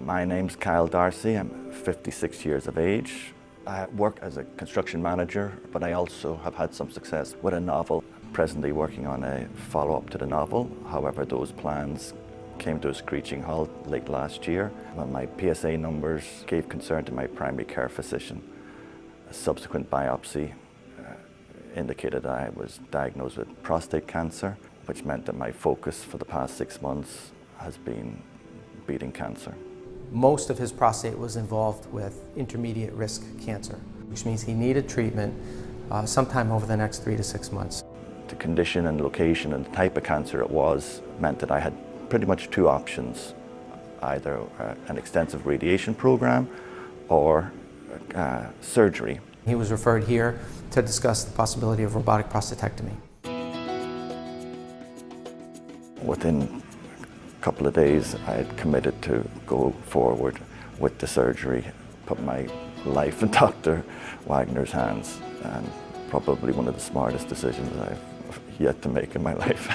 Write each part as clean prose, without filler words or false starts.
My name's Kyle Darcy. I'm 56 years of age. I work as a construction manager, but I also have had some success with a novel. Presently working on a follow-up to the novel. However, those plans came to a screeching halt late last year when my PSA numbers gave concern to my primary care physician. A subsequent biopsy indicated I was diagnosed with prostate cancer, which meant that my focus for the past 6 months has been beating cancer. Most of his prostate was involved with intermediate risk cancer, which means he needed treatment sometime over the next 3 to 6 months. The condition and location and the type of cancer it was meant that I had pretty much two options, either an extensive radiation program or surgery. He was referred here to discuss the possibility of robotic prostatectomy. Within a couple of days, I had committed to go forward with the surgery, put my life in Dr. Wagner's hands, and probably one of the smartest decisions I've yet to make in my life,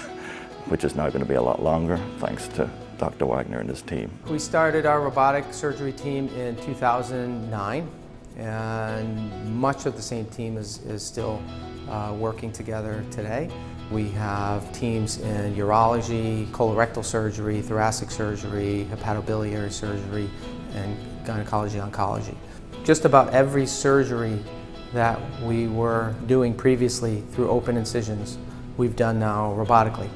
which is now going to be a lot longer, thanks to Dr. Wagner and his team. We started our robotic surgery team in 2009, and much of the same team is still working together today. We have teams in urology, colorectal surgery, thoracic surgery, hepatobiliary surgery, and gynecology oncology. Just about every surgery that we were doing previously through open incisions, we've done now robotically.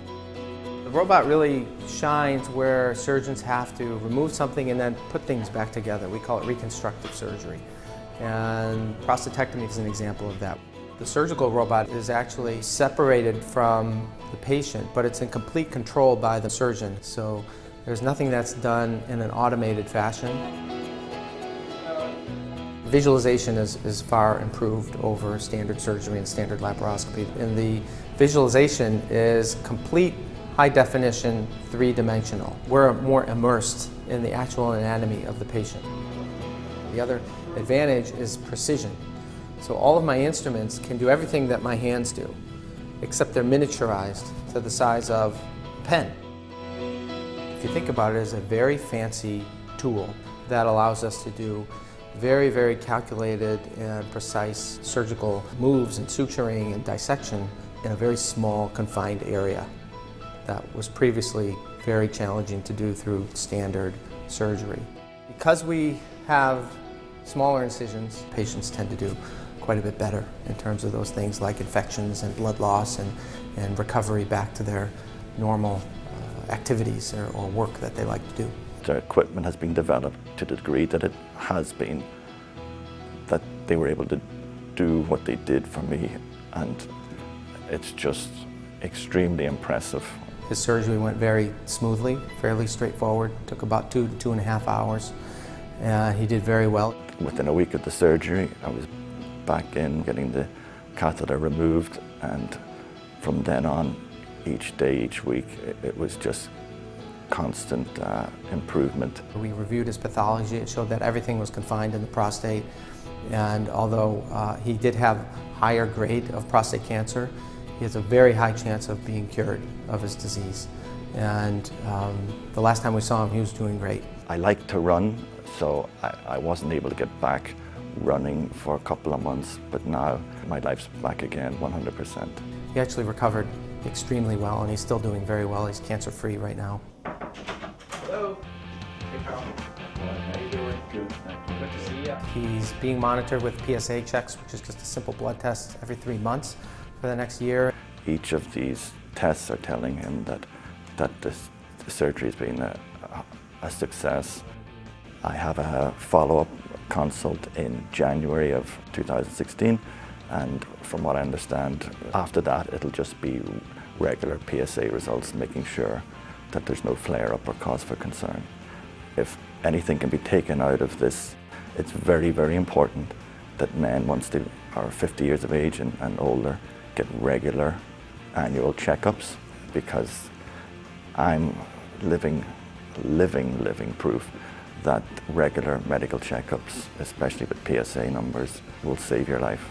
The robot really shines where surgeons have to remove something and then put things back together. We call it reconstructive surgery. And prostatectomy is an example of that. The surgical robot is actually separated from the patient, but it's in complete control by the surgeon. So there's nothing that's done in an automated fashion. Visualization is far improved over standard surgery and standard laparoscopy. And the visualization is complete, high definition, three-dimensional. We're more immersed in the actual anatomy of the patient. The other advantage is precision. So all of my instruments can do everything that my hands do, except they're miniaturized to the size of a pen. If you think about it as a very fancy tool that allows us to do very, very calculated and precise surgical moves and suturing and dissection in a very small, confined area that was previously very challenging to do through standard surgery. Because we have smaller incisions, patients tend to do quite a bit better in terms of those things like infections and blood loss and recovery back to their normal activities or work that they like to do. The equipment has been developed to the degree that it has been, that they were able to do what they did for me, and it's just extremely impressive. His surgery went very smoothly, fairly straightforward, took about 2 to 2.5 hours, and he did very well. Within a week of the surgery, I was back in getting the catheter removed, and from then on, each day, each week, it was just constant improvement. We reviewed his pathology. It showed that everything was confined in the prostate, and although he did have higher grade of prostate cancer, he has a very high chance of being cured of his disease. And the last time we saw him, he was doing great. I like to run, so I wasn't able to get back running for a couple of months, but now my life's back again 100%. He actually recovered extremely well, and he's still doing very well. He's cancer-free right now. Hello. Hey, Carl. How you doing? Good. Good to see you. He's being monitored with PSA Checks, which is just a simple blood test every 3 months for the next year. Each of these tests are telling him that the surgery has been a success. I have a follow-up consult in January of 2016, and from what I understand, after that it'll just be regular PSA results, making sure that there's no flare-up or cause for concern. If anything can be taken out of this, it's very, very important that men, once they are 50 years of age and older, get regular annual checkups, because I'm living proof that regular medical checkups, especially with PSA numbers, will save your life.